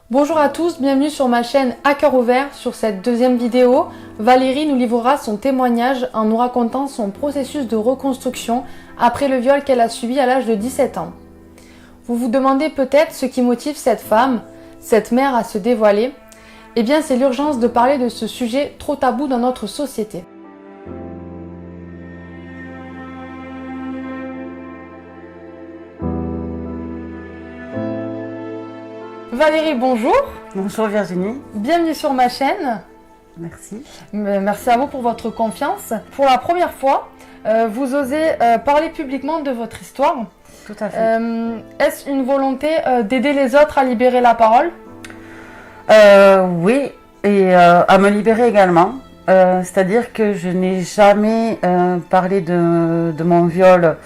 Bonjour à tous, bienvenue sur ma chaîne À Cœur Ouvert. Sur cette deuxième vidéo, Valérie nous livrera son témoignage en nous racontant son processus de reconstruction après le viol qu'elle a subi à l'âge de 17 ans. Vous vous demandez peut-être ce qui motive cette femme, cette mère à se dévoiler. Eh bien, c'est l'urgence de parler de ce sujet trop tabou dans notre société. Valérie, bonjour. Bonjour Virginie. Bienvenue sur ma chaîne. Merci. Merci à vous pour votre confiance. Pour la première fois, vous osez parler publiquement de votre histoire. Tout à fait. Est-ce une volonté d'aider les autres à libérer la parole? Oui, et à me libérer également. C'est-à-dire que je n'ai jamais parlé de mon viol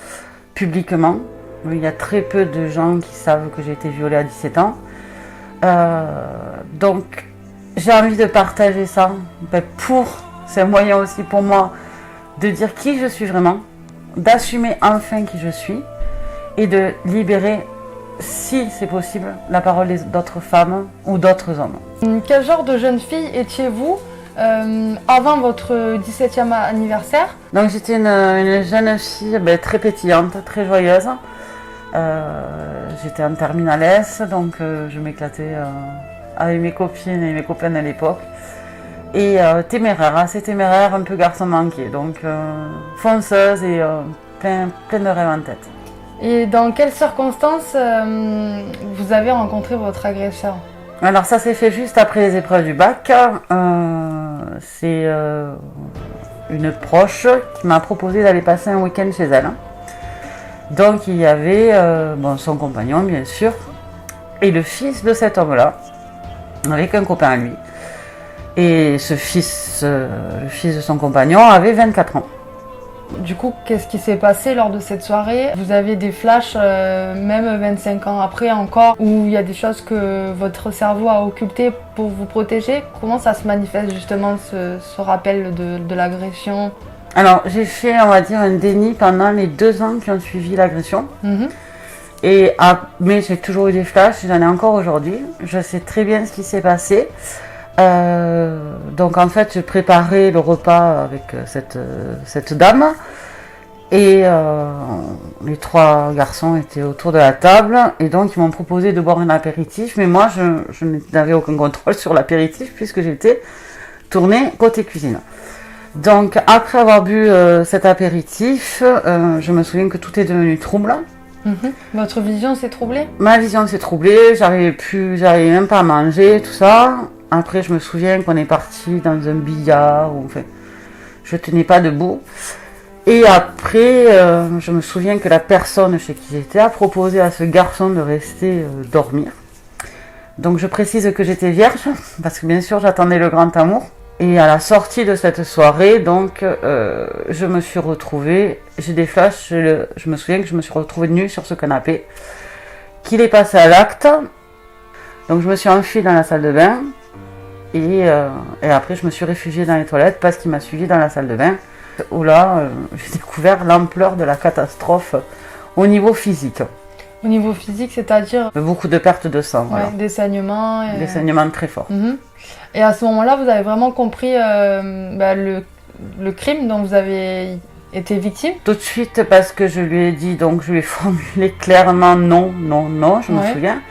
publiquement. Il y a très peu de gens qui savent que j'ai été violée à 17 ans. Donc j'ai envie de partager ça. C'est un moyen aussi pour moi de dire qui je suis vraiment, d'assumer enfin qui je suis et de libérer, si c'est possible, la parole d'autres femmes ou d'autres hommes. Quel genre de jeune fille étiez-vous avant votre 17e anniversaire? Donc j'étais une jeune fille très pétillante, très joyeuse. J'étais en terminale S, donc je m'éclatais avec mes copines et mes copains à l'époque. Et téméraire, assez téméraire, un peu garçon manqué, donc fonceuse et plein de rêves en tête. Et dans quelles circonstances vous avez rencontré votre agresseur? Alors ça s'est fait juste après les épreuves du bac. C'est une proche qui m'a proposé d'aller passer un week-end chez elle. Donc il y avait son compagnon bien sûr, et le fils de cet homme-là, avec un copain à lui. Et ce fils, le fils de son compagnon, avait 24 ans. Du coup, qu'est-ce qui s'est passé lors de cette soirée? Vous avez des flashs, même 25 ans après encore, où il y a des choses que votre cerveau a occultées pour vous protéger? Comment ça se manifeste justement ce rappel de l'agression? Alors j'ai fait, on va dire, un déni pendant les 2 ans qui ont suivi l'agression. Mais j'ai toujours eu des flashs, j'en ai encore aujourd'hui. Je sais très bien ce qui s'est passé. Donc en fait, je préparais le repas avec cette dame. Et les 3 garçons étaient autour de la table. Et donc ils m'ont proposé de boire un apéritif. Mais moi, je n'avais aucun contrôle sur l'apéritif puisque j'étais tournée côté cuisine. Donc après avoir bu cet apéritif, je me souviens que tout est devenu trouble. Votre vision s'est troublée? Ma vision s'est troublée, j'arrivais même pas à manger, tout ça. Après je me souviens qu'on est parti dans un billard, enfin, je tenais pas debout. Et après, je me souviens que la personne chez qui j'étais a proposé à ce garçon de rester dormir. Donc je précise que j'étais vierge, parce que bien sûr j'attendais le grand amour. Et à la sortie de cette soirée, donc, je me suis retrouvée, j'ai des flashs, je me souviens que je me suis retrouvée nue sur ce canapé, qu'il est passé à l'acte. Donc je me suis enfuie dans la salle de bain, et après je me suis réfugiée dans les toilettes parce qu'il m'a suivie dans la salle de bain, où là, j'ai découvert l'ampleur de la catastrophe au niveau physique. Au niveau physique, c'est-à-dire? Beaucoup de pertes de sang. Ouais, voilà. Des saignements. Des saignements très forts. Et à ce moment-là, vous avez vraiment compris le crime dont vous avez été victime? Tout de suite, parce que je lui ai dit, donc je lui ai formulé clairement non, je me souviens,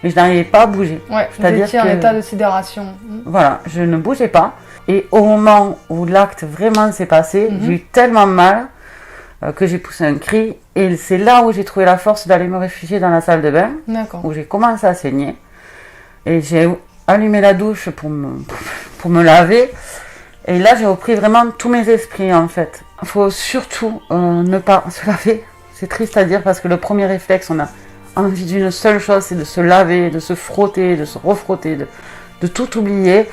mais je n'arrivais pas à bouger. Ouais, vous étiez en état de sidération. Voilà, je ne bougeais pas. Et au moment où l'acte vraiment s'est passé, j'ai eu tellement mal que j'ai poussé un cri. Et c'est là où j'ai trouvé la force d'aller me réfugier dans la salle de bain, où j'ai commencé à saigner. Et j'ai allumé la douche pour me laver. Et là, j'ai repris vraiment tous mes esprits, en fait. Il faut surtout ne pas se laver. C'est triste à dire parce que le premier réflexe, on a envie d'une seule chose, c'est de se laver, de se frotter, de se refrotter, de tout oublier.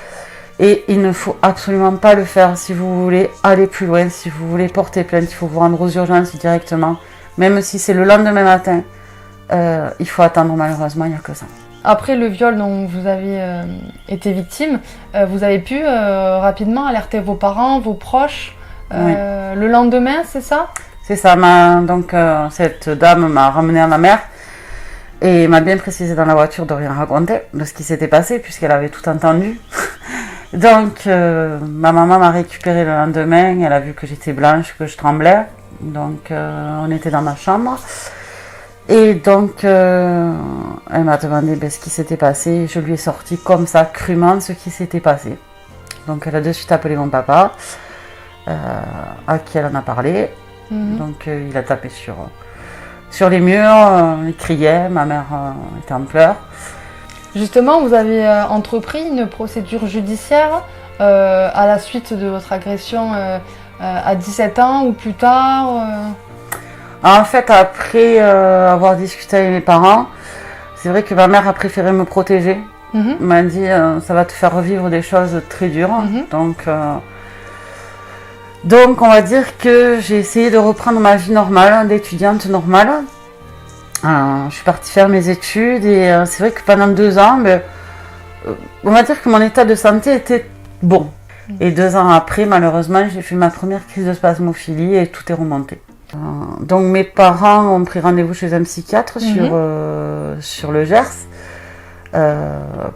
Et il ne faut absolument pas le faire si vous voulez aller plus loin, si vous voulez porter plainte, il faut vous rendre aux urgences directement. Même si c'est le lendemain matin, il faut attendre, malheureusement, il n'y a que ça. Après le viol dont vous avez été victime, vous avez pu rapidement alerter vos parents, vos proches, le lendemain, c'est ça? C'est ça, donc cette dame m'a ramenée à ma mère. Et il m'a bien précisé dans la voiture de rien raconter de ce qui s'était passé, puisqu'elle avait tout entendu. Donc, ma maman m'a récupérée le lendemain, elle a vu que j'étais blanche, que je tremblais. Donc, on était dans ma chambre. Et donc, elle m'a demandé ce qui s'était passé. Je lui ai sorti comme ça, crûment, ce qui s'était passé. Donc, elle a de suite appelé mon papa, à qui elle en a parlé. Donc, il a tapé sur les murs, il criait, ma mère était en pleurs. Justement, vous avez entrepris une procédure judiciaire à la suite de votre agression à 17 ans ou plus tard En fait, après avoir discuté avec mes parents, c'est vrai que ma mère a préféré me protéger. Elle m'a dit ça va te faire revivre des choses très dures. Donc, on va dire que j'ai essayé de reprendre ma vie normale, d'étudiante normale. Je suis partie faire mes études et c'est vrai que pendant 2 ans, on va dire que mon état de santé était bon. Et 2 ans après, malheureusement, j'ai fait ma première crise de spasmophilie et tout est remonté. Donc mes parents ont pris rendez-vous chez un psychiatre sur le Gers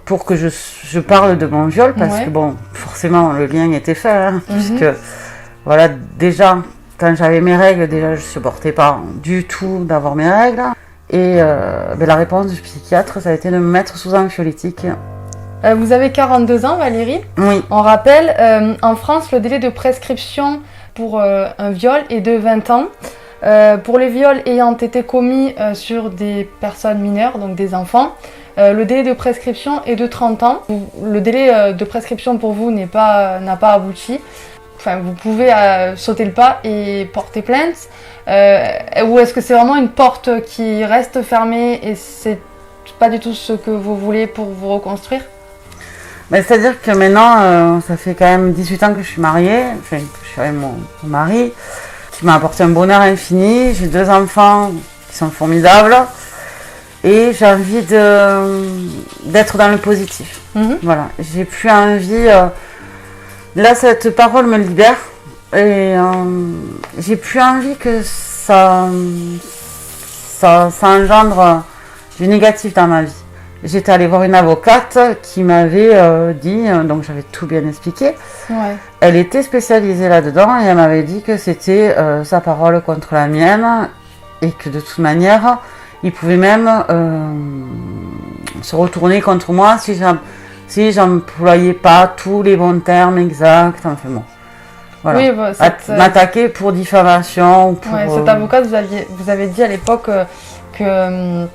pour que je parle de mon viol parce que bon, forcément le lien était fait puisque voilà, déjà quand j'avais mes règles, déjà je supportais pas du tout d'avoir mes règles et la réponse du psychiatre ça a été de me mettre sous anxiolytique. Vous avez 42 ans, Valérie. Oui. On rappelle, en France, le délai de prescription pour un viol est de 20 ans. Pour les viols ayant été commis sur des personnes mineures, donc des enfants, le délai de prescription est de 30 ans. Le délai de prescription pour vous n'a pas abouti. Enfin, vous pouvez sauter le pas et porter plainte. Ou est-ce que c'est vraiment une porte qui reste fermée et c'est pas du tout ce que vous voulez pour vous reconstruire ? C'est-à-dire que maintenant, ça fait quand même 18 ans que je suis mariée, enfin, je suis avec mon mari, qui m'a apporté un bonheur infini. J'ai 2 enfants qui sont formidables et j'ai envie d'être dans le positif. Voilà, j'ai plus envie. Là, cette parole me libère et j'ai plus envie que ça engendre du négatif dans ma vie. J'étais allée voir une avocate qui m'avait dit, donc j'avais tout bien expliqué, elle était spécialisée là-dedans et elle m'avait dit que c'était sa parole contre la mienne et que de toute manière, il pouvait même se retourner contre moi si j'employais pas tous les bons termes exacts, enfin bon. Voilà. Oui, m'attaquer pour diffamation. Pour, cette avocate, vous avez dit à l'époque que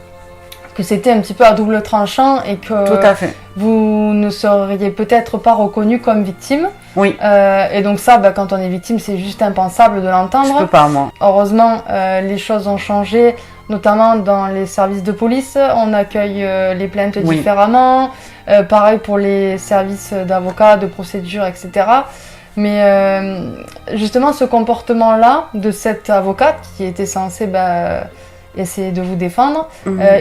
c'était un petit peu à double tranchant et que tout à fait. Vous ne seriez peut-être pas reconnue comme victime. Oui. Et donc ça, quand on est victime, c'est juste impensable de l'entendre. Je peux pas, moi. Heureusement, les choses ont changé, notamment dans les services de police. On accueille les plaintes différemment. Pareil pour les services d'avocats, de procédure, etc. Mais justement, ce comportement-là de cette avocate qui était censée essayer de vous défendre,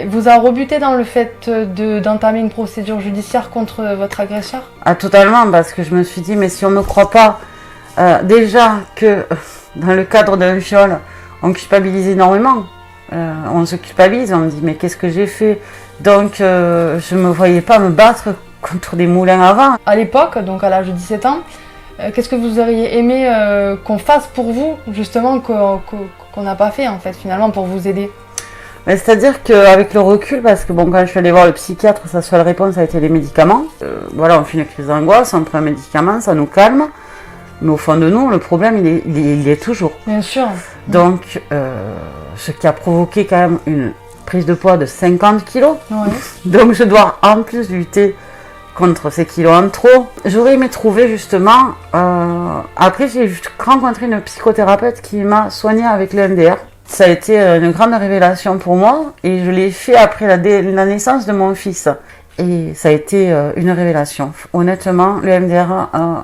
vous a rebuté dans le fait d'entamer une procédure judiciaire contre votre agresseur ? Ah, totalement, parce que je me suis dit, mais si on ne me croit pas, déjà que dans le cadre d'un viol, on culpabilise énormément. On se culpabilise, on me dit, mais qu'est-ce que j'ai fait ? Donc, je ne me voyais pas me battre contre des moulins à vent. À l'époque, donc à l'âge de 17 ans, qu'est-ce que vous auriez aimé qu'on fasse pour vous, justement, qu'on n'a pas fait, en fait, finalement, pour vous aider ? C'est-à-dire qu'avec le recul, parce que bon, quand je suis allée voir le psychiatre, sa seule réponse a été les médicaments. Voilà, on fait une crise d'angoisse, on prend un médicament, ça nous calme. Mais au fond de nous, le problème, il est toujours. Bien sûr. Donc, ce qui a provoqué quand même une prise de poids de 50 kilos. Donc, je dois en plus lutter contre ces kilos en trop. J'aurais aimé trouver justement... Après, j'ai rencontré une psychothérapeute qui m'a soignée avec le MDR. Ça a été une grande révélation pour moi et je l'ai fait après la naissance de mon fils. Et ça a été une révélation. Honnêtement, le MDR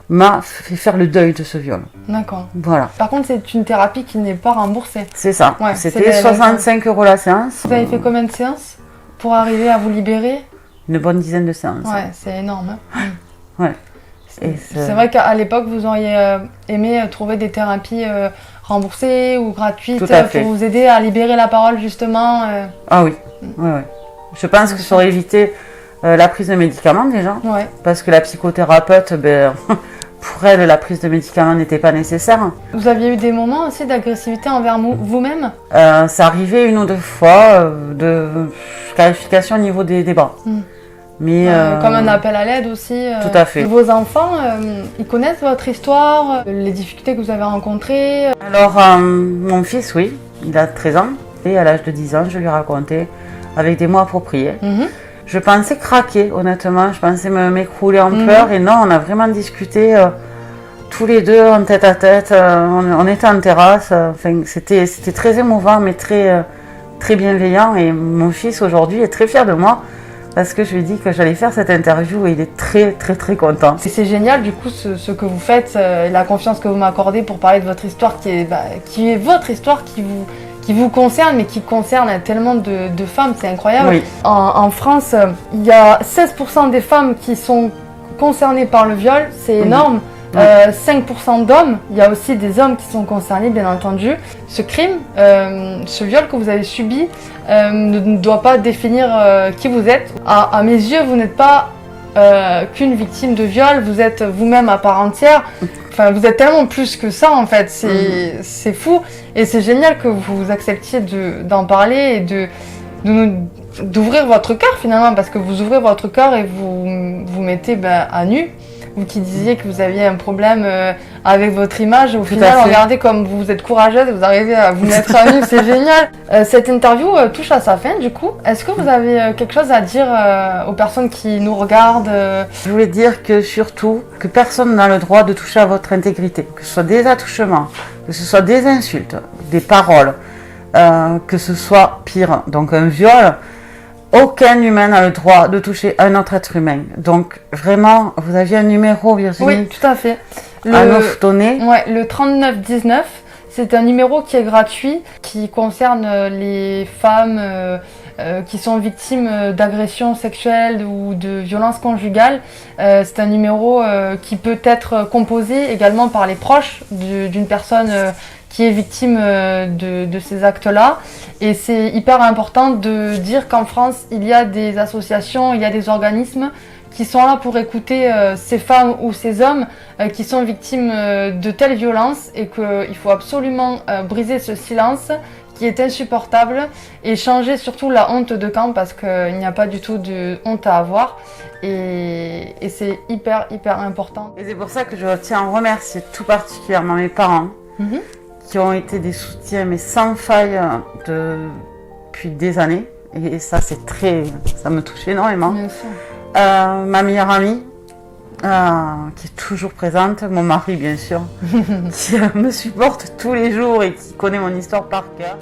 m'a fait faire le deuil de ce viol. D'accord. Voilà. Par contre, c'est une thérapie qui n'est pas remboursée. C'est ça. Ouais, c'était 65 € la séance. Vous avez fait combien de séances pour arriver à vous libérer ? Une bonne dizaine de séances. Ouais, c'est énorme. Ouais. C'est vrai qu'à l'époque, vous auriez aimé trouver des thérapies remboursées ou gratuites pour vous aider à libérer la parole, justement. Ah oui, ouais. Je pense que ça aurait évité la prise de médicaments déjà, Ouais. parce que la psychothérapeute, pour elle, la prise de médicaments n'était pas nécessaire. Vous aviez eu des moments aussi d'agressivité envers vous-même? Ça arrivait 1 ou 2 fois de clarification au niveau des bras. Mais, Comme un appel à l'aide aussi. Tout à fait. Vos enfants, ils connaissent votre histoire, les difficultés que vous avez rencontrées? Alors, mon fils, oui, il a 13 ans. Et à l'âge de 10 ans, je lui ai raconté avec des mots appropriés. Je pensais craquer, honnêtement. Je pensais m'écrouler en pleurs. Et non, on a vraiment discuté tous les deux en tête à tête. On était en terrasse. Enfin, c'était très émouvant, mais très bienveillant. Et mon fils, aujourd'hui, est très fier de moi. Parce que je lui ai dit que j'allais faire cette interview et il est très content. C'est génial du coup ce que vous faites, la confiance que vous m'accordez pour parler de votre histoire qui est votre histoire, qui vous concerne mais qui concerne tellement de femmes, c'est incroyable. Oui. En France, il y a 16% des femmes qui sont concernées par le viol, c'est énorme. 5% d'hommes, il y a aussi des hommes qui sont concernés bien entendu. Ce crime, ce viol que vous avez subi ne doit pas définir qui vous êtes. À mes yeux, vous n'êtes pas qu'une victime de viol, vous êtes vous-même à part entière. Enfin, vous êtes tellement plus que ça en fait, c'est fou. Et c'est génial que vous acceptiez d'en parler et d'ouvrir votre cœur finalement, parce que vous ouvrez votre cœur et vous mettez à nu. Vous qui disiez que vous aviez un problème avec votre image, au final, regardez comme vous êtes courageuse et vous arrivez à vous mettre à nu, c'est génial. Cette interview touche à sa fin du coup. Est-ce que vous avez quelque chose à dire aux personnes qui nous regardent? Je voulais dire que surtout, que personne n'a le droit de toucher à votre intégrité. Que ce soit des attouchements, que ce soit des insultes, des paroles, que ce soit pire, donc un viol. Aucun humain n'a le droit de toucher un autre être humain. Donc, vraiment, vous aviez un numéro, Virginie? Oui, tout à fait. À nous donner. Ouais, le 3919, c'est un numéro qui est gratuit, qui concerne les femmes qui sont victimes d'agressions sexuelles ou de violences conjugales. C'est un numéro qui peut être composé également par les proches d'une personne qui est victime de ces actes-là. Et c'est hyper important de dire qu'en France, il y a des associations, il y a des organismes qui sont là pour écouter ces femmes ou ces hommes qui sont victimes de telles violences et qu'il faut absolument briser ce silence qui est insupportable et changer surtout la honte de camp parce qu'il n'y a pas du tout de honte à avoir et c'est hyper important. Et c'est pour ça que je tiens à remercier tout particulièrement mes parents qui ont été des soutiens mais sans faille depuis des années et ça ça me touche énormément. Bien sûr. Ma meilleure amie qui est toujours présente, mon mari bien sûr, qui me supporte tous les jours et qui connaît mon histoire par cœur.